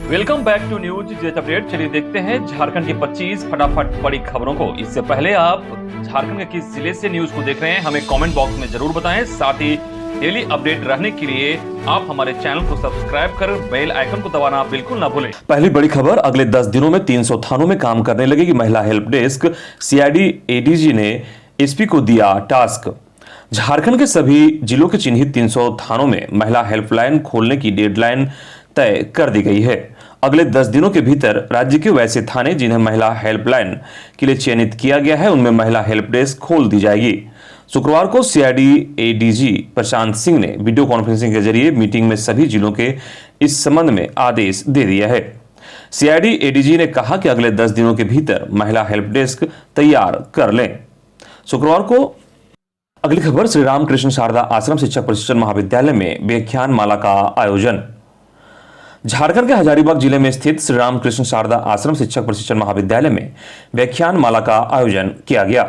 Welcome back to News Jet update. चलिए देखते हैं झारखंड की 25 फटाफट बड़ी खबरों को। इससे पहले आप झारखंड के किस जिले से न्यूज को देख रहे हैं हमें कमेंट बॉक्स में जरूर बताएं। साथ ही डेली अपडेट रहने के लिए आप हमारे चैनल को सब्सक्राइब कर बेल आइकन को दबाना बिल्कुल ना भूलें। पहली बड़ी खबर, अगले 10 दिनों में 300 थानों में काम करने लगेगी महिला हेल्प डेस्क। सीआईडी एडीजी ने एसपी को दिया टास्क। झारखंड के सभी जिलों के चिन्हित 300 थानों में महिला हेल्पलाइन खोलने की डेडलाइन तय कर दी गई है। अगले 10 दिनों के भीतर राज्य के वैसे थाने जिन्हें महिला हेल्पलाइन के लिए चयनित किया गया है उनमें महिला हेल्प डेस्क खोल दी जाएगी। शुक्रवार को सीआईडी एडीजी प्रशांत सिंह ने वीडियो कॉन्फ्रेंसिंग के जरिए मीटिंग में सभी जिलों के इस संबंध में आदेश दे दिया है। सीआईडी एडीजी ने कहा कि अगले 10 दिनों के भीतर महिला हेल्प डेस्क तैयार कर लें। शुक्रवार को अगली खबर, श्री रामकृष्ण शारदा आश्रम शिक्षक प्रशिक्षण महाविद्यालय में व्याख्यान माला का आयोजन। झारखंड के हजारीबाग जिले में स्थित श्री रामकृष्ण शारदा आश्रम शिक्षक प्रशिक्षण महाविद्यालय में व्याख्यान माला का आयोजन किया गया।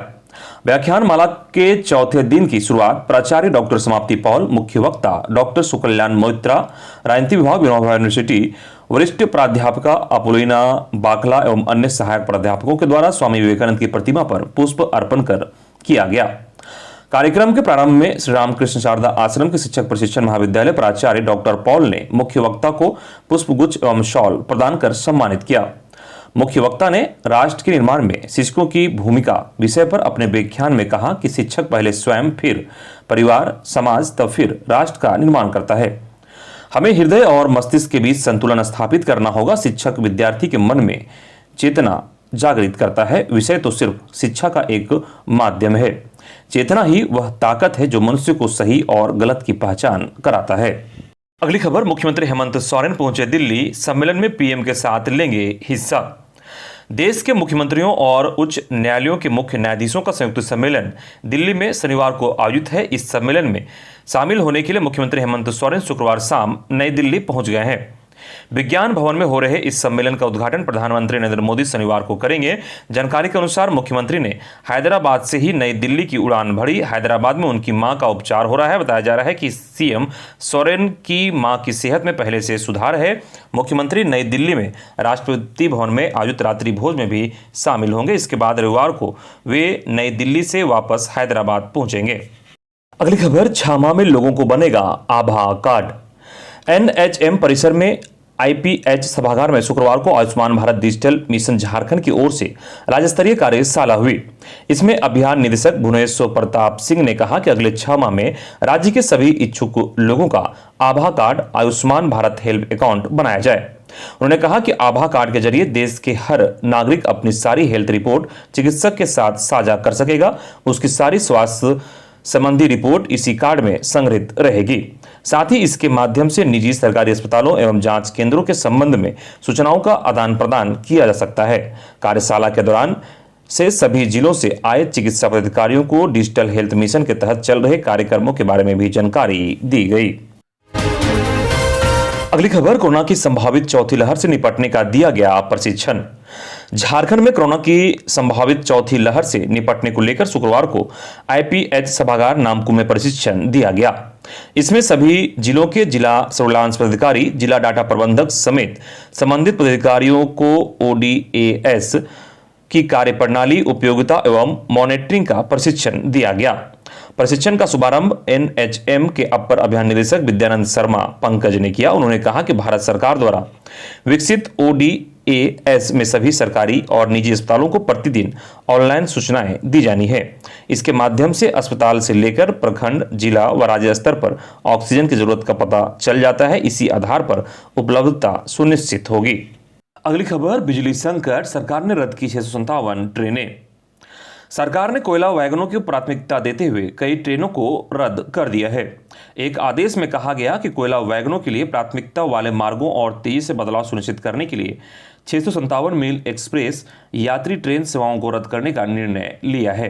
व्याख्यान माला के चौथे दिन की शुरुआत प्राचार्य डॉक्टर समाप्ति पॉल, मुख्य वक्ता डॉक्टर सुकल्याण मोइत्रा, राजनीति विभाग विनोबा यूनिवर्सिटी वरिष्ठ प्राध्यापिका अपोलिना बाकला एवं अन्य सहायक प्राध्यापकों के द्वारा स्वामी विवेकानंद की प्रतिमा पर पुष्प अर्पण कर किया गया। कार्यक्रम के प्रारंभ में श्री रामकृष्ण शारदा आश्रम के शिक्षक प्रशिक्षण महाविद्यालय प्राचार्य डॉक्टर पॉल ने मुख्य वक्ता को पुष्पगुच्छ एवं शॉल प्रदान कर सम्मानित किया। मुख्य वक्ता ने राष्ट्र के निर्माण में शिक्षकों की भूमिका विषय पर अपने व्याख्यान में कहा कि शिक्षक पहले स्वयं, फिर परिवार, समाज, तब फिर राष्ट्र का निर्माण करता है। हमें हृदय और मस्तिष्क के बीच संतुलन स्थापित करना होगा। शिक्षक विद्यार्थी के मन में चेतना जागृत करता है। विषय तो सिर्फ शिक्षा का एक माध्यम है। चेतना ही वह ताकत है जो मनुष्य को सही और गलत की पहचान कराता है। अगली खबर, मुख्यमंत्री हेमंत सोरेन पहुंचे दिल्ली, सम्मेलन में पीएम के साथ लेंगे हिस्सा। देश के मुख्यमंत्रियों और उच्च न्यायालयों के मुख्य न्यायाधीशों का संयुक्त सम्मेलन दिल्ली में शनिवार को आयोजित है। इस सम्मेलन में शामिल होने के लिए मुख्यमंत्री हेमंत सोरेन शुक्रवार शाम नई दिल्ली पहुंच गए हैं। विज्ञान भवन में हो रहे इस सम्मेलन का उद्घाटन प्रधानमंत्री नरेंद्र मोदी शनिवार को करेंगे। जानकारी के अनुसार मुख्यमंत्री ने हैदराबाद से ही नई दिल्ली की उड़ान भरी। हैदराबाद में उनकी मां का उपचार हो रहा है। बताया जा रहा है कि सीएम सोरेन की मां की सेहत में पहले से सुधार है। मुख्यमंत्री नई दिल्ली में राष्ट्रपति भवन में आयोजित रात्रि भोज में भी शामिल होंगे। इसके बाद रविवार को वे नई दिल्ली से वापस हैदराबाद पहुंचेंगे। अगली खबर, 6 माह में लोगों को बनेगा आभा कार्ड। एनएचएम परिसर में आईपीएच सभागार में शुक्रवार को आयुष्मान भारत डिजिटल मिशन झारखंड की ओर से राज्य स्तरीय कार्यशाला हुई। इसमें अभियान निदेशक भुवनेश्वर प्रताप सिंह ने कहा कि अगले 6 माह में राज्य के सभी इच्छुक लोगों का आभा card Ayushman Bharat health account बनाया जाए। उन्होंने कहा कि आभा कार्ड के जरिए देश के हर नागरिक अपनी सारी हेल्थ रिपोर्ट चिकित्सक के साथ साझा कर सकेगा। उसकी सारी स्वास्थ्य संबंधी रिपोर्ट इसी कार्ड में संग्रहित रहेगी। साथ ही इसके माध्यम से निजी सरकारी अस्पतालों एवं जांच केंद्रों के संबंध में सूचनाओं का आदान प्रदान किया जा सकता है। कार्यशाला के दौरान से सभी जिलों से आए चिकित्सा पदाधिकारियों को डिजिटल हेल्थ मिशन के तहत चल रहे कार्यक्रमों के बारे में भी जानकारी दी गई। अगली खबर, कोरोना की संभावित चौथी लहर से निपटने का दिया गया प्रशिक्षण। झारखंड में कोरोना की संभावित चौथी लहर से निपटने को लेकर शुक्रवार को आईपीएच सभागार नामकुम में प्रशिक्षण दिया गया। इसमें सभी जिलों के जिला सर्विलांस पदाधिकारी, जिला डाटा प्रबंधक समेत संबंधित पदाधिकारियों को ओडीएएस की कार्यप्रणाली, उपयोगिता एवं मॉनिटरिंग का प्रशिक्षण दिया गया। प्रशिक्षण का शुभारंभ एनएचएम के अपर अभियान निदेशक विद्यानंद शर्मा पंकज ने किया। उन्होंने कहा कि भारत सरकार द्वारा विकसित ओडीएएस में सभी सरकारी और निजी अस्पतालों को प्रतिदिन ऑनलाइन सूचनाएं दी जानी है। इसके माध्यम से अस्पताल से लेकर प्रखंड, जिला व राज्य स्तर पर ऑक्सीजन की जरूरत का पता चल जाता है। इसी आधार पर उपलब्धता सुनिश्चित होगी। अगली खबर, बिजली संकट, सरकार ने रद्द की 657 ट्रेनें। सरकार ने कोयला वैगनों की प्राथमिकता देते हुए कई ट्रेनों को रद्द कर दिया है। एक आदेश में कहा गया कि कोयला वैगनों के लिए प्राथमिकता वाले मार्गों और तेजी से बदलाव सुनिश्चित करने के लिए 657 मील एक्सप्रेस यात्री ट्रेन सेवाओं को रद्द करने का निर्णय लिया है।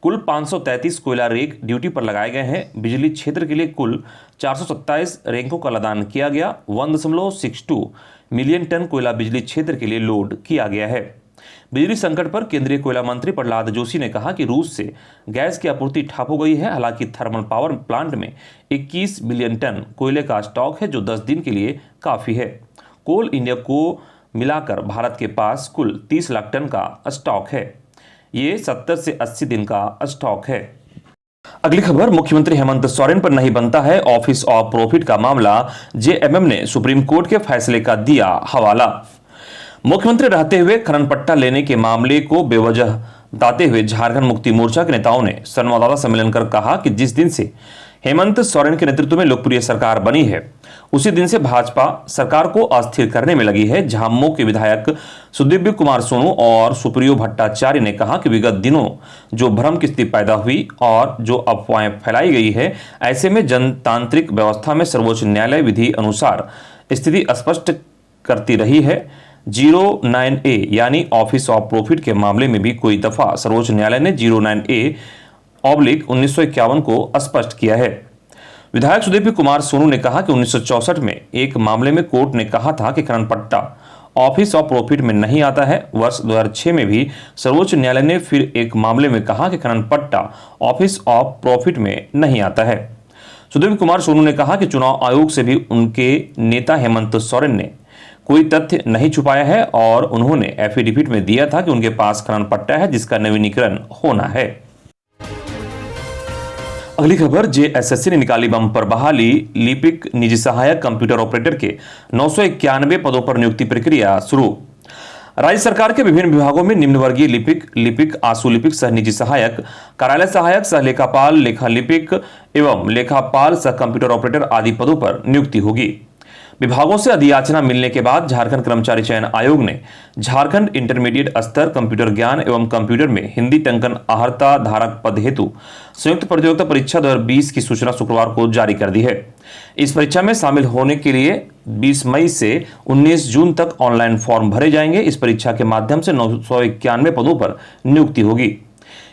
कुल 533 कोयला रैक ड्यूटी पर लगाए गए हैं। बिजली क्षेत्र के लिए कुल 427 रैकों का लदान किया गया। 1.62 मिलियन टन कोयला बिजली क्षेत्र के लिए लोड किया गया है। बिजली संकट पर केंद्रीय कोयला मंत्री प्रहलाद जोशी ने कहा कि रूस से गैस की आपूर्ति ठप हो गई है। हालांकि थर्मल पावर प्लांट में 21 बिलियन टन कोयले का स्टॉक है, जो 10 दिन के लिए काफी है। कोल इंडिया को मिलाकर भारत के पास कुल 30 लाख टन का स्टॉक है। ये 70 से 80 दिन का स्टॉक है। अगली खबर, मुख्यमंत्री हेमंत सोरेन पर नहीं बनता है ऑफिस ऑफ प्रॉफिट का मामला, जेएमएम ने सुप्रीम कोर्ट के फैसले का दिया हवाला। मुख्यमंत्री रहते हुए खनन पट्टा लेने के मामले को बेवजह बताते हुए झारखंड मुक्ति मोर्चा के नेताओं ने संवाददाता सम्मेलन कर कहा कि जिस दिन से हेमंत सोरेन के नेतृत्व में लोकप्रिय सरकार बनी है, उसी दिन से भाजपा सरकार को अस्थिर करने में लगी है। झामुमो के विधायक सुदीव्य कुमार सोनू और सुप्रियो भट्टाचार्य ने कहा कि विगत दिनों जो भ्रम की स्थिति पैदा हुई और जो अफवाहें फैलाई गई है, ऐसे में जनतांत्रिक व्यवस्था में सर्वोच्च न्यायालय विधि अनुसार स्थिति स्पष्ट करती रही है। 09A यानी ऑफिस ऑफ प्रॉफिट के मामले में भी कोई दफा सर्वोच्च न्यायालय ने 09A/1951 को स्पष्ट किया है। विधायक सुदीप्य कुमार सोनू ने कहा कि 1964 में एक मामले में कोर्ट ने कहा था कि खनन पट्टा ऑफिस ऑफ प्रॉफिट में नहीं आता है। वर्ष 2006 में भी सर्वोच्च न्यायालय ने फिर एक मामले में कहा कि खनन पट्टा ऑफिस ऑफ प्रॉफिट में नहीं आता है। सुदीप्य कुमार सोनू ने कहा कि चुनाव आयोग से भी उनके नेता हेमंत सोरेन ने कोई तथ्य नहीं छुपाया है और उन्होंने एफिडेविट में दिया था कि उनके पास खनन पट्टा है जिसका नवीनीकरण होना है। अगली खबर, जेएसएससी ने निकाली बम्पर बहाली, लिपिक निजी सहायक कंप्यूटर ऑपरेटर के 991 पदों पर नियुक्ति प्रक्रिया शुरू। राज्य सरकार के विभिन्न विभागों में निम्न वर्गीय लिपिक, आशु लिपिक सह निजी सहायक, कार्यालय सहायक सह लेखापाल, लेखा लिपिक एवं लेखापाल सह कंप्यूटर ऑपरेटर आदि पदों पर नियुक्ति होगी। विभागों से अधियाचना मिलने के बाद झारखंड कर्मचारी चयन आयोग ने झारखंड इंटरमीडिएट स्तर कंप्यूटर ज्ञान एवं कंप्यूटर में हिंदी टंकन आहर्ता धारक पद हेतु संयुक्त प्रतियोगिता परीक्षा 2020 की सूचना शुक्रवार को जारी कर दी है। इस परीक्षा में शामिल होने के लिए 20 मई से 19 जून तक ऑनलाइन फॉर्म भरे जाएंगे। इस परीक्षा के माध्यम से 991 पदों पर नियुक्ति होगी।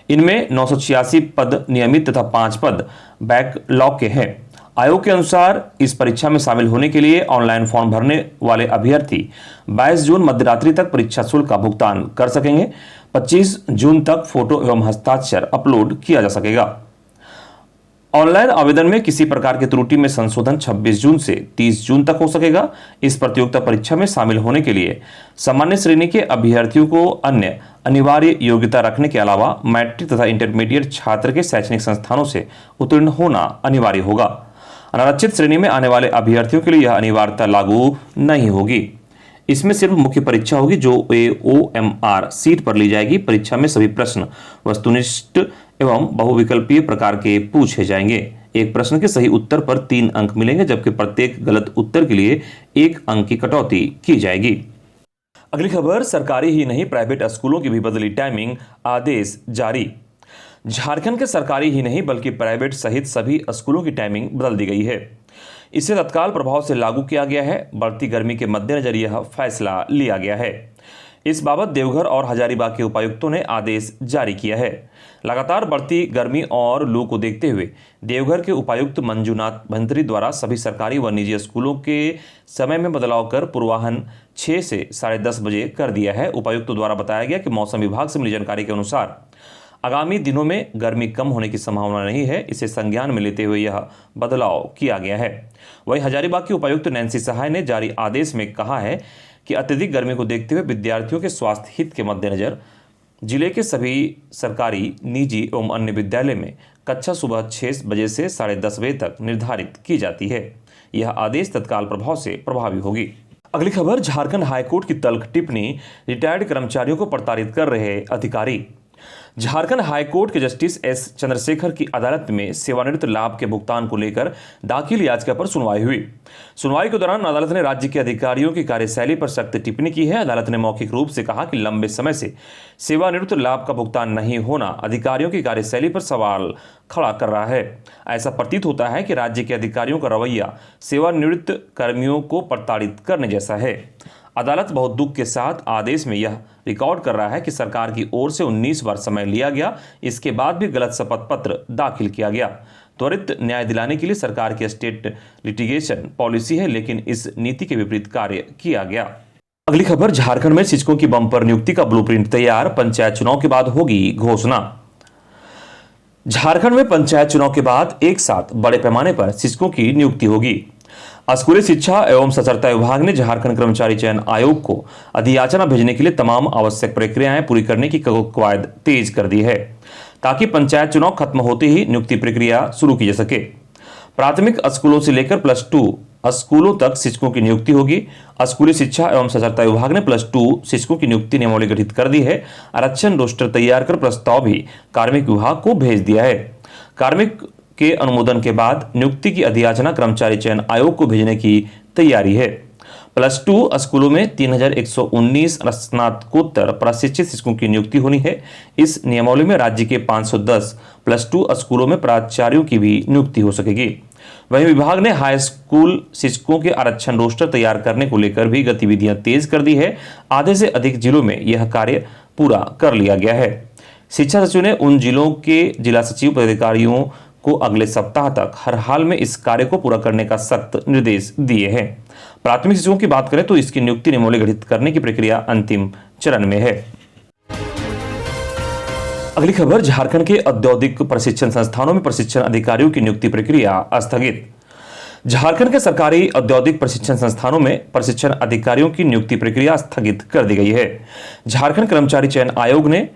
इनमें 986 पद नियमित तथा 5 पद बैकलॉग के हैं। आयोग के अनुसार इस परीक्षा में शामिल होने के लिए ऑनलाइन फॉर्म भरने वाले अभ्यर्थी 22 जून मध्यरात्रि तक परीक्षा शुल्क का भुगतान कर सकेंगे। 25 जून तक फोटो एवं हस्ताक्षर अपलोड किया जा सकेगा। ऑनलाइन आवेदन में किसी प्रकार की त्रुटि में संशोधन 26 जून से 30 जून तक हो सकेगा। इस प्रतियोगिता परीक्षा में शामिल होने के लिए सामान्य श्रेणी के अभ्यर्थियों को अन्य अनिवार्य योग्यता रखने के अलावा मैट्रिक तथा इंटरमीडिएट छात्र के शैक्षणिक संस्थानों से उत्तीर्ण होना अनिवार्य होगा। अनारक्षित श्रेणी में आने वाले अभ्यर्थियों के लिए यह अनिवार्यता लागू नहीं होगी। इसमें सिर्फ मुख्य परीक्षा होगी जो OMR सीट पर ली जाएगी। परीक्षा में सभी प्रश्न वस्तुनिष्ठ एवं बहुविकल्पीय प्रकार के पूछे जाएंगे। एक प्रश्न के सही उत्तर पर 3 अंक मिलेंगे, जबकि प्रत्येक गलत उत्तर के लिए 1 अंक की कटौती की जाएगी। अगली खबर, सरकारी ही नहीं प्राइवेट स्कूलों की भी बदली टाइमिंग, आदेश जारी। झारखंड के सरकारी ही नहीं बल्कि प्राइवेट सहित सभी स्कूलों की टाइमिंग बदल दी गई है। इसे तत्काल प्रभाव से लागू किया गया है। बढ़ती गर्मी के मद्देनजर यह फैसला लिया गया है। इस बाबत देवघर और हजारीबाग के उपायुक्तों ने आदेश जारी किया है। लगातार बढ़ती गर्मी और लू को देखते हुए देवघर के उपायुक्त मंजूनाथ भंतरी द्वारा सभी सरकारी व निजी स्कूलों के समय में बदलाव कर पूर्वाह्न 6 से 10:30 बजे कर दिया है। उपायुक्त द्वारा बताया गया कि मौसम विभाग से मिली जानकारी के अनुसार आगामी दिनों में गर्मी कम होने की संभावना नहीं है। इसे संज्ञान में लेते हुए यह बदलाव किया गया है। वहीं हजारीबाग की उपायुक्त नैन्सी सहाय ने जारी आदेश में कहा है कि अत्यधिक गर्मी को देखते हुए विद्यार्थियों के स्वास्थ्य हित के मद्देनजर जिले के सभी सरकारी, निजी एवं अन्य विद्यालय में कक्षा सुबह 6 बजे से 10:30 बजे तक निर्धारित की जाती है। यह आदेश तत्काल प्रभाव से प्रभावी होगी। अगली खबर, झारखंड हाईकोर्ट की तल्ख टिप्पणी, रिटायर्ड कर्मचारियों को प्रताड़ित कर रहे अधिकारी। झारखंड हाईकोर्ट के जस्टिस एस चंद्रशेखर की अदालत में सेवानिवृत्त लाभ के भुगतान को लेकर दाखिल याचिका पर सुनवाई हुई। सुनवाई के दौरान अदालत ने राज्य के अधिकारियों की कार्यशैली पर सख्त टिप्पणी की है। अदालत ने मौखिक रूप से कहा कि लंबे समय से सेवानिवृत्त लाभ का भुगतान नहीं होना अधिकारियों की कार्यशैली पर सवाल खड़ा कर रहा है। ऐसा प्रतीत होता है कि राज्य के अधिकारियों का रवैया सेवानिवृत्त कर्मियों को प्रताड़ित करने जैसा है। अदालत बहुत दुख के साथ आदेश में यह रिकॉर्ड कर रहा है कि सरकार की ओर से 19 बार समय लिया गया, इसके बाद भी गलत शपथ पत्र दाखिल किया गया। त्वरित न्याय दिलाने के लिए सरकार की स्टेट लिटिगेशन पॉलिसी है, लेकिन इस नीति के विपरीत कार्य किया गया। अगली खबर, झारखंड में शिक्षकों की बंपर नियुक्ति का ब्लूप्रिंट तैयार, पंचायत चुनाव के बाद होगी घोषणा। झारखंड में पंचायत चुनाव के बाद एक साथ बड़े पैमाने पर शिक्षकों की नियुक्ति होगी। स्कूली शिक्षा एवं साक्षरता विभाग ने झारखंड कर्मचारी चयन आयोग को अधियाचना भेजने के लिए तमाम आवश्यक प्रक्रियाएं पूरी करने की कवायद तेज कर दी है, ताकि पंचायत चुनाव खत्म होते ही नियुक्ति प्रक्रिया शुरू की जा सके। प्राथमिक स्कूलों से लेकर +2 स्कूलों तक शिक्षकों की नियुक्ति होगी। स्कूली शिक्षा एवं साक्षरता विभाग ने +2 शिक्षकों की नियुक्ति नियमावली गठित कर दी है। आरक्षण रोस्टर तैयार कर प्रस्ताव भी कार्मिक विभाग को भेज दिया है। कार्मिक के अनुमोदन के बाद नियुक्ति की अधियाचना कर्मचारी चयन आयोग को भेजने की तैयारी है। +2 स्कूलों में 3119 स्नातकोत्तर प्रशिक्षित शिक्षकों की नियुक्ति होनी है। इस नियमावली में राज्य के 510 +2 स्कूलों में प्राचार्यों की भी नियुक्ति हो सकेगी। वहीं विभाग ने हाई स्कूल शिक्षकों के आरक्षण रोस्टर तैयार करने को लेकर भी गतिविधियां तेज कर दी है। आधे से अधिक जिलों में यह कार्य पूरा कर लिया गया है। शिक्षा सचिव ने उन जिलों के जिला सचिव पदाधिकारियों को अगले सप्ताह तक हर हाल में इस कार्य को पूरा करने का सख्त निर्देश दिए हैं। प्राथमिक शिक्षकों की बात करें तो इसकी नियुक्ति नियमावली गठित करने की प्रक्रिया अंतिम चरण में है। अगली खबर, झारखंड के औद्योगिक प्रशिक्षण संस्थानों में प्रशिक्षण अधिकारियों की नियुक्ति प्रक्रिया स्थगित। झारखंड के सरकारी औद्योगिक प्रशिक्षण संस्थानों में प्रशिक्षण अधिकारियों की नियुक्ति प्रक्रिया स्थगित कर दी गई है। झारखंड कर्मचारी चयन आयोग ने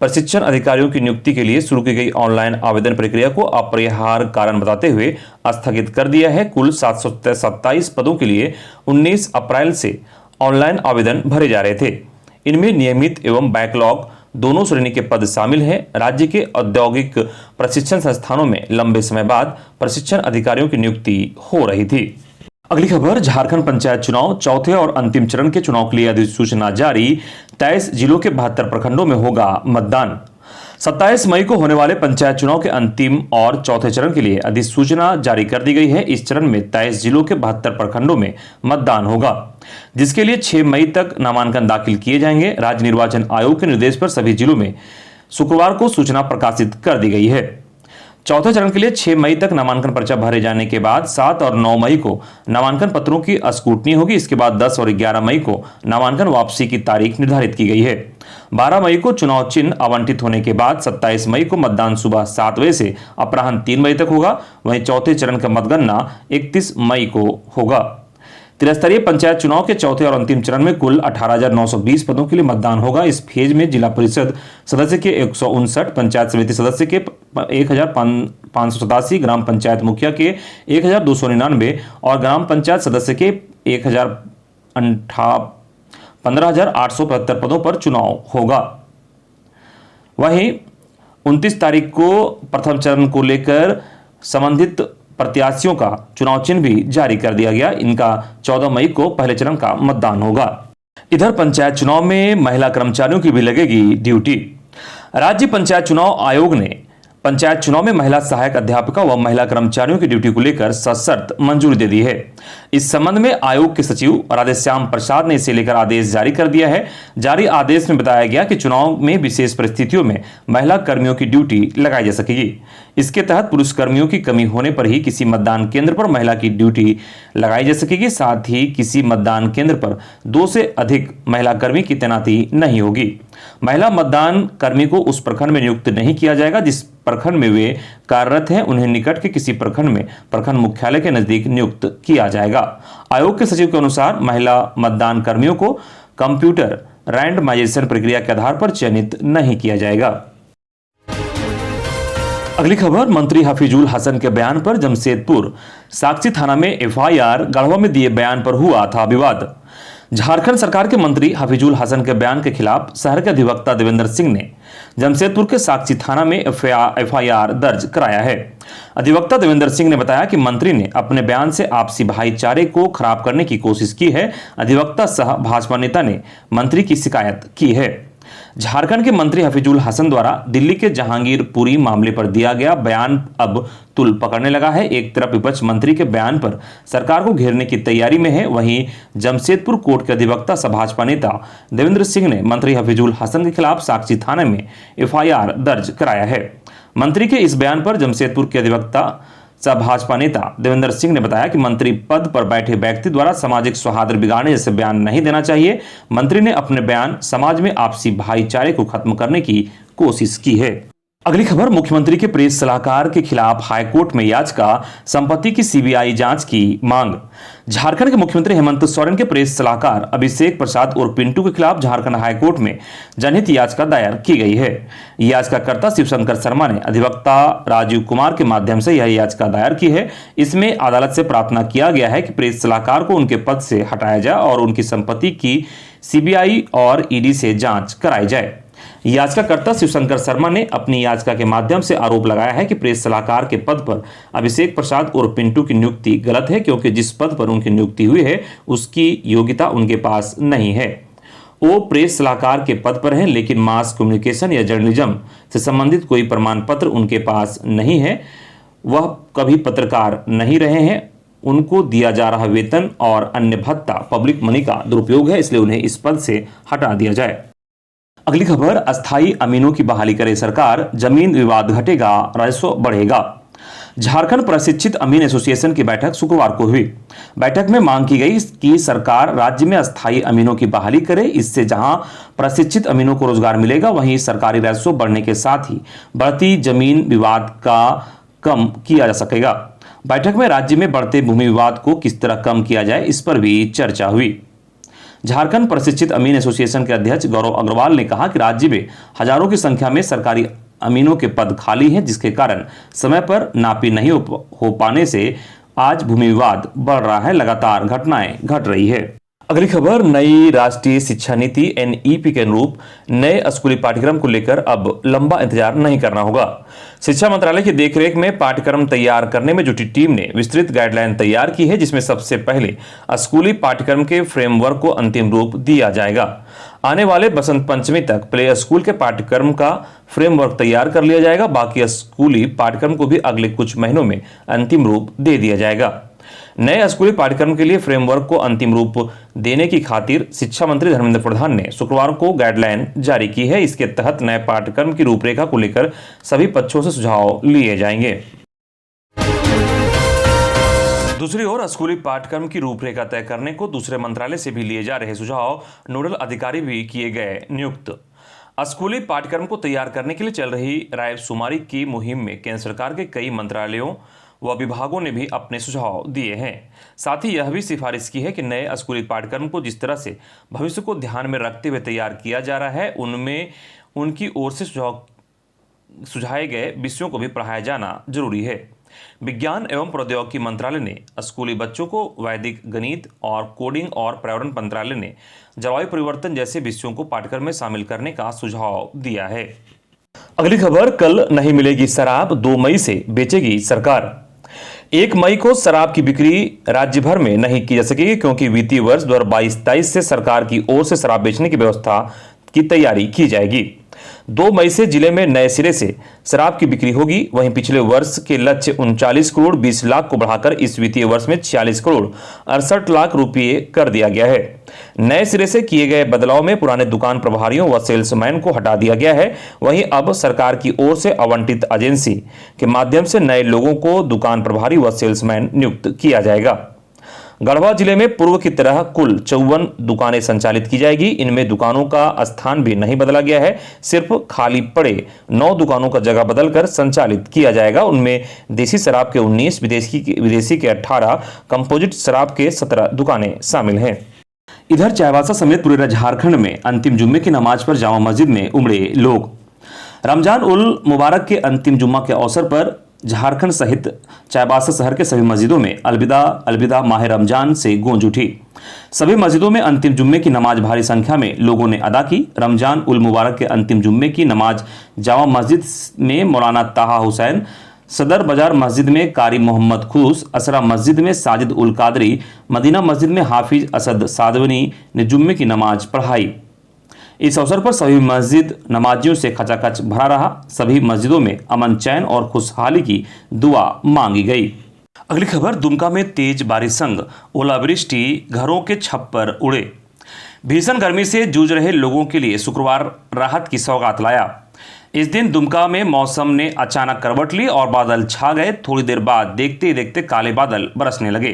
प्रशिक्षण अधिकारियों की नियुक्ति के लिए शुरू की गई ऑनलाइन आवेदन प्रक्रिया को अपरिहार्य कारण बताते हुए स्थगित कर दिया है। कुल 727 पदों के लिए 19 अप्रैल से ऑनलाइन आवेदन भरे जा रहे थे। इनमें नियमित एवं बैकलॉग दोनों श्रेणी के पद शामिल हैं। राज्य के औद्योगिक प्रशिक्षण संस्थानों में लंबे समय बाद प्रशिक्षण अधिकारियों की नियुक्ति हो रही थी। अगली खबर, झारखंड पंचायत चुनाव चौथे और अंतिम चरण के चुनाव के लिए अधिसूचना जारी। 23 जिलों के 72 प्रखंडों में होगा मतदान। 27 मई को होने वाले पंचायत चुनाव के अंतिम और चौथे चरण के लिए अधिसूचना जारी कर दी गई है। इस चरण में 23 जिलों के 72 प्रखंडों में मतदान होगा, जिसके लिए 6 मई तक नामांकन दाखिल किए जाएंगे। राज्य निर्वाचन आयोग के निर्देश पर सभी जिलों में शुक्रवार को सूचना प्रकाशित कर दी गई है। चौथे चरण के लिए 6 मई तक नामांकन पर्चा भरे जाने के बाद 7 और 9 मई को नामांकन पत्रों की स्क्रूटनी होगी। इसके बाद 10 और 11 मई को नामांकन वापसी की तारीख निर्धारित की गई है। 12 मई को चुनाव चिन्ह आवंटित होने के बाद 27 मई को मतदान सुबह 7 बजे से अपराह्न 3 बजे तक होगा। वहीं चौथे चरण का मतगणना 31 मई को होगा। त्रिस्तरीय पंचायत चुनाव के चौथे और अंतिम चरण में कुल 18,920 पदों के लिए मतदान होगा। इस फेज में जिला परिषद सदस्य के 159, पंचायत समिति सदस्य के 1,587, ग्राम पंचायत मुखिया के 1,299 और ग्राम पंचायत सदस्य के 15,875 पदों पर चुनाव होगा। वहीं 29 तारीख को प्रथम चरण को लेकर संबंधित प्रत्याशियों का चुनाव चिन्ह भी जारी कर दिया गया। इनका 14 मई को पहले चरण का मतदान होगा। इधर पंचायत चुनाव में महिला कर्मचारियों की भी लगेगी ड्यूटी। राज्य पंचायत चुनाव आयोग ने पंचायत चुनाव में महिला सहायक अध्यापिका व महिला कर्मचारियों की ड्यूटी को लेकर सशर्त मंजूरी दे दी है। इस संबंध में आयोग के सचिव राधेश्याम प्रसाद ने इसे लेकर आदेश जारी कर दिया है। जारी आदेश में बताया गया कि चुनाव में विशेष परिस्थितियों में महिला कर्मियों की ड्यूटी लगाई जा सकेगी। इसके तहत पुरुष कर्मियों की कमी होने पर ही किसी मतदान केंद्र पर महिला की ड्यूटी लगाई जा सकेगी। साथ ही किसी मतदान केंद्र पर 2 से अधिक महिला कर्मी की तैनाती नहीं होगी। महिला मतदान कर्मी को उस प्रखंड में नियुक्त नहीं किया जाएगा जिस प्रखंड में वे कार्यरत हैं। उन्हें निकट के किसी प्रखंड में प्रखंड मुख्यालय के नजदीक नियुक्त किया जाएगा। आयोग के सचिव के अनुसार महिला मतदान कर्मियों को कंप्यूटर रैंडमाइजेशन प्रक्रिया के आधार पर चयनित नहीं किया जाएगा। अगली खबर, मंत्री हफीजुल हसन के बयान पर जमशेदपुर साक्षी थाना में एफआईआर। गढ़वा में दिए बयान पर हुआ था विवाद। झारखंड सरकार के मंत्री हफीजुल हसन के बयान के खिलाफ शहर के अधिवक्ता देवेंद्र सिंह ने जमशेदपुर के साक्षी थाना में एफआईआर दर्ज कराया है। अधिवक्ता देवेंद्र सिंह ने बताया कि मंत्री ने अपने बयान से आपसी भाईचारे को खराब करने की कोशिश की है। अधिवक्ता सह भाजपा नेता ने मंत्री की शिकायत की है। झारखंड के मंत्री हफीजुल हसन द्वारा दिल्ली के जहांगीरपुरी मामले पर दिया गया बयान अब तुल पकड़ने लगा है। एक तरफ विपक्ष मंत्री के बयान पर सरकार को घेरने की तैयारी में है, वहीं जमशेदपुर कोर्ट के अधिवक्ता सह भाजपा नेता देवेंद्र सिंह ने मंत्री हफीजुल हसन के खिलाफ साक्षी थाने में एफआईआर दर्ज कराया है। मंत्री के इस बयान पर जमशेदपुर के अधिवक्ता सह भाजपा नेता देवेंद्र सिंह ने बताया कि मंत्री पद पर बैठे व्यक्ति द्वारा सामाजिक सौहार्द बिगाड़ने जैसे बयान नहीं देना चाहिए। मंत्री ने अपने बयान समाज में आपसी भाईचारे को खत्म करने की कोशिश की है। अगली खबर, मुख्यमंत्री के प्रेस सलाहकार के खिलाफ हाईकोर्ट में याचिका, संपत्ति की सीबीआई जांच की मांग। झारखंड के मुख्यमंत्री हेमंत सोरेन के प्रेस सलाहकार अभिषेक प्रसाद और पिंटू के खिलाफ झारखंड हाईकोर्ट में जनहित याचिका दायर की गई है। याचिकाकर्ता शिवशंकर शर्मा ने अधिवक्ता राजीव कुमार के माध्यम से यह याचिका दायर की है। इसमें अदालत से प्रार्थना किया गया है कि प्रेस सलाहकार को उनके पद से हटाया जाए और उनकी संपत्ति की सीबीआई और ईडी से जांच कराई जाए। याचिकाकर्ता शिवशंकर शर्मा ने अपनी याचिका के माध्यम से आरोप लगाया है कि प्रेस सलाहकार के पद पर अभिषेक प्रसाद और पिंटू की नियुक्ति गलत है, क्योंकि जिस पद पर उनकी नियुक्ति हुई है उसकी योग्यता उनके पास नहीं है। वो प्रेस सलाहकार के पद पर हैं, लेकिन मास कम्युनिकेशन या जर्नलिज्म से संबंधित कोई प्रमाण पत्र उनके पास नहीं है। वह कभी पत्रकार नहीं रहे हैं। उनको दिया जा रहा वेतन और अन्य भत्ता पब्लिक मनी का दुरुपयोग है, इसलिए उन्हें इस पद से हटा दिया जाए। अगली खबर, अस्थायी अमीनों की बहाली करे सरकार, जमीन विवाद घटेगा, राजस्व बढ़ेगा। झारखंड प्रशिक्षित अमीन एसोसिएशन की बैठक शुक्रवार को हुई। बैठक में मांग की गई कि सरकार राज्य में अस्थायी अमीनों की बहाली करे। इससे जहां प्रशिक्षित अमीनों को रोजगार मिलेगा, वहीं सरकारी राजस्व बढ़ने के साथ ही बढ़ती जमीन विवाद का कम किया जा सकेगा। बैठक में राज्य में बढ़ते भूमि विवाद को किस तरह कम किया जाए, इस पर भी चर्चा हुई। झारखंड प्रशिक्षित अमीन एसोसिएशन के अध्यक्ष गौरव अग्रवाल ने कहा कि राज्य में हजारों की संख्या में सरकारी अमीनों के पद खाली हैं, जिसके कारण समय पर नापी नहीं हो पाने से आज भूमि विवाद बढ़ रहा है। लगातार घटनाएं घट रही है। अगली खबर, नई राष्ट्रीय शिक्षा नीति एनईपी के अनुरूप नए स्कूली पाठ्यक्रम को लेकर अब लंबा इंतजार नहीं करना होगा। शिक्षा मंत्रालय की देखरेख में पाठ्यक्रम तैयार करने में जुटी टीम ने विस्तृत गाइडलाइन तैयार की है, जिसमें सबसे पहले स्कूली पाठ्यक्रम के फ्रेमवर्क को अंतिम रूप दिया जाएगा। आने वाले बसंत पंचमी तक प्ले स्कूल के पाठ्यक्रम का फ्रेमवर्क तैयार कर लिया जाएगा। बाकी स्कूली पाठ्यक्रम को भी अगले कुछ महीनों में अंतिम रूप दे दिया जाएगा। नए स्कूली पाठ्यक्रम के लिए फ्रेमवर्क को अंतिम रूप देने की खातिर शिक्षा मंत्री धर्मेंद्र प्रधान ने शुक्रवार को गाइडलाइन जारी की है। इसके तहत नए पाठ्यक्रम की रूपरेखा को लेकर सभी पक्षों से सुझाव लिए जाएंगे। दूसरी ओर स्कूली पाठ्यक्रम की रूपरेखा तय करने को दूसरे मंत्रालय से भी लिए जा रहे सुझाव, नोडल अधिकारी भी किए गए नियुक्त। स्कूली पाठ्यक्रम को तैयार करने के लिए चल रही रायशुमारी की मुहिम में केंद्र सरकार के कई मंत्रालयों व विभागों ने भी अपने सुझाव दिए हैं। साथ ही यह भी सिफारिश की है कि नए स्कूली पाठ्यक्रम को जिस तरह से भविष्य को ध्यान में रखते हुए तैयार किया जा रहा है, उनमें उनकी ओर से सुझाए गए विषयों को भी पढ़ाया जाना जरूरी है। विज्ञान एवं प्रौद्योगिकी मंत्रालय ने स्कूली बच्चों को वैदिक गणित और कोडिंग और पर्यावरण मंत्रालय ने जलवायु परिवर्तन जैसे विषयों को पाठ्यक्रम में शामिल करने का सुझाव दिया है। अगली खबर, कल नहीं मिलेगी शराब, 2 मई से बेचेगी सरकार। 1 मई को शराब की बिक्री राज्य भर में नहीं की जा सकेगी, क्योंकि वित्तीय वर्ष 2022-23 से सरकार की ओर से शराब बेचने की व्यवस्था की तैयारी की जाएगी। 2 मई से जिले में नए सिरे से शराब की बिक्री होगी। वहीं पिछले वर्ष के लक्ष्य 39 करोड़ 20 लाख को बढ़ाकर इस वित्तीय वर्ष में 46 करोड़ 68 लाख रुपये कर दिया गया है। नए सिरे से किए गए बदलाव में पुराने दुकान प्रभारियों व सेल्समैन को हटा दिया गया है। वहीं अब सरकार की ओर से आवंटित एजेंसी के माध्यम से नए लोगों को दुकान प्रभारी व सेल्समैन नियुक्त किया जाएगा। गढ़वा जिले में पूर्व की तरह कुल 54 दुकानें संचालित की जाएगी। इनमें दुकानों का स्थान भी नहीं बदला गया है, सिर्फ खाली पड़े 9 दुकानों का जगह बदलकर संचालित किया जाएगा। उनमें देसी शराब के 19, विदेशी के 18, कंपोजिट शराब के 17 दुकानें शामिल हैं। इधर चाईबासा समेत पूरे झारखंड में अंतिम जुम्मे की नमाज पर जामा मस्जिद में उमड़े लोग। रमजान उल मुबारक के अंतिम जुम्मा के अवसर पर झारखंड सहित चाईबासा शहर के सभी मस्जिदों में अलविदा अलविदा माह रमजान से गूंज उठी। सभी मस्जिदों में अंतिम जुम्मे की नमाज भारी संख्या में लोगों ने अदा की। रमजान उल मुबारक के अंतिम जुम्मे की नमाज जामा मस्जिद में मौलाना ताहा हुसैन, सदर बाजार मस्जिद में कारी मोहम्मद खुश, असरा मस्जिद में साजिद उल कादरी, मदीना मस्जिद में हाफिज असद सादवनी ने जुम्मे की नमाज पढ़ाई। इस अवसर पर सभी मस्जिद नमाजियों से खचाखच भरा रहा। सभी मस्जिदों में अमन, चैन और खुशहाली की दुआ मांगी गई। अगली खबर, दुमका में तेज बारिश संग ओलावृष्टि, घरों के छप्पर उड़े। भीषण गर्मी से जूझ रहे लोगों के लिए शुक्रवार राहत की सौगात लाया। इस दिन दुमका में मौसम ने अचानक करवट ली और बादल छा गए। थोड़ी देर बाद देखते ही देखते काले बादल बरसने लगे।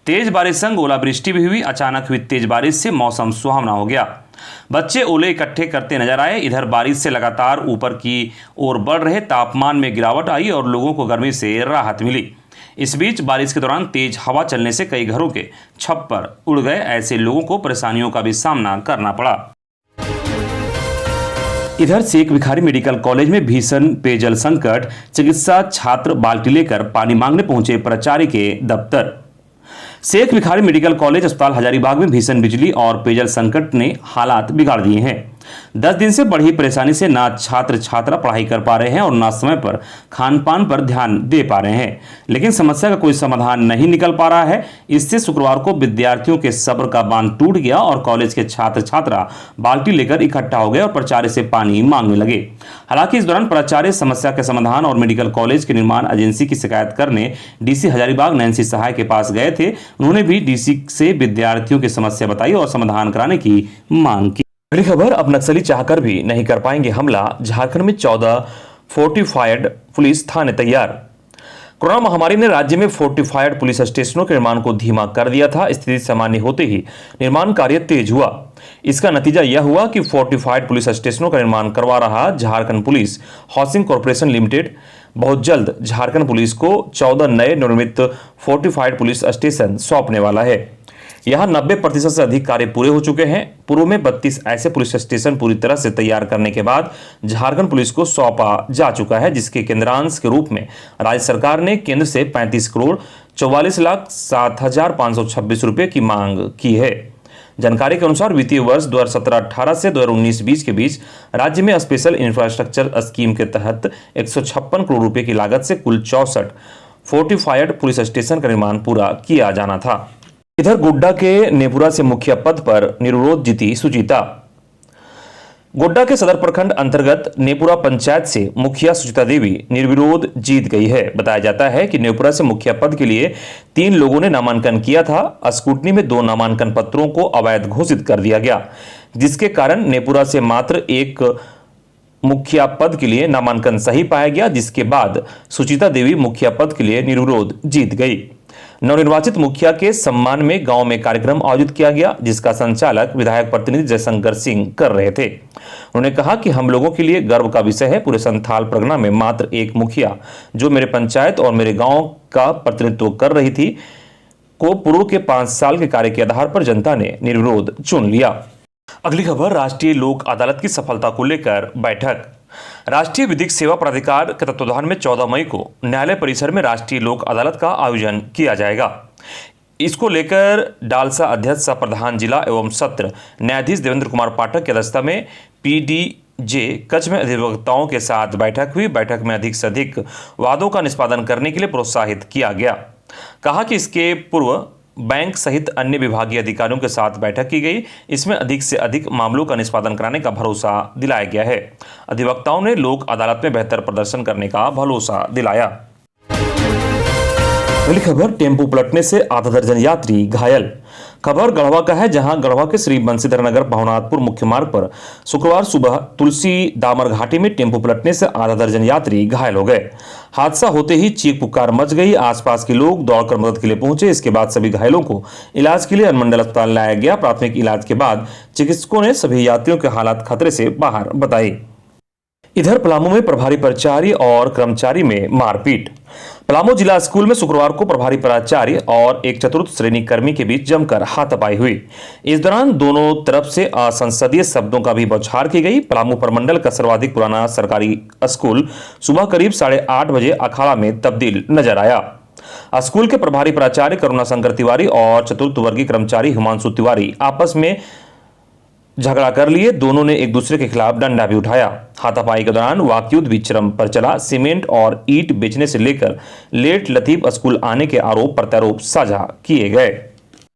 तेज बारिश संग ओलावृष्टि भी हुई। अचानक हुई तेज बारिश से मौसम सुहावना हो गया। बच्चे ओले इकट्ठे करते नजर आए। इधर बारिश से लगातार ऊपर की ओर बढ़ रहे तापमान में गिरावट आई और लोगों को गर्मी से राहत मिली। इस बीच बारिश के दौरान तेज हवा चलने से कई घरों के छप्पर उड़ गए। ऐसे लोगों को परेशानियों का भी सामना करना पड़ा। इधर शेख भिखारी मेडिकल कॉलेज में भीषण पेयजल संकट, चिकित्सा छात्र बाल्टी लेकर पानी मांगने पहुंचे प्राचार्य के दफ्तर। शेख भिखारी मेडिकल कॉलेज अस्पताल हजारीबाग में भीषण बिजली और पेयजल संकट ने हालात बिगाड़ दिए हैं। 10 दिन से बढ़ी परेशानी से ना छात्र छात्रा पढ़ाई कर पा रहे हैं और ना समय पर खान पान पर ध्यान दे पा रहे हैं, लेकिन समस्या का कोई समाधान नहीं निकल पा रहा है। इससे शुक्रवार को विद्यार्थियों के सब्र का बांध टूट गया और कॉलेज के छात्र छात्रा बाल्टी लेकर इकट्ठा हो गए और प्राचार्य से पानी मांगने लगे। हालांकि इस दौरान प्राचार्य समस्या के समाधान और मेडिकल कॉलेज के निर्माण एजेंसी की शिकायत करने डीसी हजारीबाग नैन्सी सहाय के पास गए थे। उन्होंने भी डीसी से विद्यार्थियों की समस्या बताई और समाधान कराने की मांग की। अगली खबर, अब नक्सली चाहकर भी नहीं कर पाएंगे हमला, झारखंड में 14 फोर्टिफाइड पुलिस थाने तैयार। कोरोना महामारी ने राज्य में फोर्टिफाइड पुलिस स्टेशनों के निर्माण को धीमा कर दिया था। स्थिति सामान्य होते ही निर्माण कार्य तेज हुआ। इसका नतीजा यह हुआ कि फोर्टिफाइड पुलिस स्टेशनों का निर्माण करवा रहा Jharkhand police housing corporation limited बहुत जल्द झारखंड पुलिस को 14 नए निर्मित फोर्टिफाइड पुलिस स्टेशन सौंपने वाला है। यहां 90% से अधिक कार्य पूरे हो चुके हैं। पूर्व में 32 ऐसे पुलिस स्टेशन पूरी तरह से तैयार करने के बाद झारखंड पुलिस को सौंपा जा चुका है, जिसके केंद्रांश के रूप में राज्य सरकार ने केंद्र से 35 करोड़ 44,07,526 रुपए की मांग की है। जानकारी के अनुसार वित्तीय वर्ष 2017-18 से 2019-20 के बीच राज्य में स्पेशल इंफ्रास्ट्रक्चर स्कीम के तहत 156 करोड़ रुपए की लागत से कुल 64 फोर्टिफाइड पुलिस स्टेशन का निर्माण पूरा किया जाना था। इधर गोड्डा के नेपुरा से मुखिया पद पर निर्विरोध जीती सुचिता। गोड्डा के सदर प्रखंड अंतर्गत नेपुरा पंचायत से मुखिया सुचिता देवी निर्विरोध जीत गई है। बताया जाता है कि नेपुरा से मुखिया पद के लिए 3 लोगों ने नामांकन किया था। स्क्रूटनी में 2 नामांकन पत्रों को अवैध घोषित कर दिया गया, जिसके कारण नेपुरा से मात्र 1 मुखिया पद के लिए नामांकन सही पाया गया, जिसके बाद सुचिता देवी मुखिया पद के लिए निर्विरोध जीत गई। नवनिर्वाचित मुखिया के सम्मान में गांव में कार्यक्रम आयोजित किया गया, जिसका संचालक विधायक प्रतिनिधि जयशंकर सिंह कर रहे थे। उन्होंने कहा कि हम लोगों के लिए गर्व का विषय है। पूरे संथाल परगना में मात्र 1 मुखिया जो मेरे पंचायत और मेरे गांव का प्रतिनिधित्व कर रही थी को पूर्व के 5 साल के कार्य के आधार पर जनता ने निर्विरोध चुन लिया। अगली खबर, राष्ट्रीय लोक अदालत की सफलता को लेकर बैठक। राष्ट्रीय विधिक सेवा प्राधिकार के तत्वाधान में 14 मई को न्यायालय परिसर में राष्ट्रीय लोक अदालत का आयोजन किया जाएगा। इसको लेकर डालसा अध्यक्ष सह प्रधान जिला एवं सत्र न्यायाधीश देवेंद्र कुमार पाठक की अध्यक्षता में पीडीजे कच्छ में अधिवक्ताओं के साथ बैठक हुई। बैठक में अधिक से अधिक वादों का निष्पादन करने के लिए प्रोत्साहित किया गया। कहा कि इसके पूर्व बैंक सहित अन्य विभागीय अधिकारियों के साथ बैठक की गई। इसमें अधिक से अधिक मामलों का निष्पादन कराने का भरोसा दिलाया गया है। अधिवक्ताओं ने लोक अदालत में बेहतर प्रदर्शन करने का भरोसा दिलाया। अगली खबर, टेम्पो पलटने से आधा दर्जन यात्री घायल। खबर गढ़वा का है, जहां गढ़वा के श्री बंशीधर नगर भवनाथपुर मुख्य मार्ग पर शुक्रवार सुबह तुलसी दामर घाटी में टेम्पो पलटने से आधा दर्जन यात्री घायल हो गए। हादसा होते ही चीख पुकार मच गई। आसपास के लोग दौड़कर मदद के लिए पहुंचे। इसके बाद सभी घायलों को इलाज के लिए अनुमंडल अस्पताल लाया गया। प्राथमिक इलाज के बाद चिकित्सकों ने सभी यात्रियों के हालात खतरे से बाहर बताई। इधर पलामू में प्रभारी प्राचार्य और कर्मचारी में मारपीट। पलामू जिला स्कूल में शुक्रवार को प्रभारी प्राचार्य और एक चतुर्थ श्रेणी कर्मी के बीच जमकर हाथापाई हुई। इस दौरान दोनों तरफ से असंसदीय शब्दों का भी बौछार की गई। पलामू प्रमंडल का सर्वाधिक पुराना सरकारी स्कूल सुबह करीब 8:30 बजे अखाड़ा में तब्दील नजर आया। स्कूल के प्रभारी प्राचार्य करुणा शंकर तिवारी और चतुर्थ वर्गीय कर्मचारी हिमांशु तिवारी आपस में झगड़ा कर लिए। दोनों ने एक दूसरे के खिलाफ डंडा भी उठाया। हाथापाई के दौरान वाकयुद्ध भी चरम पर चला। सीमेंट और ईंट बेचने से लेकर लेट लतीफ स्कूल आने के आरोप प्रत्यारोप साझा किए गए।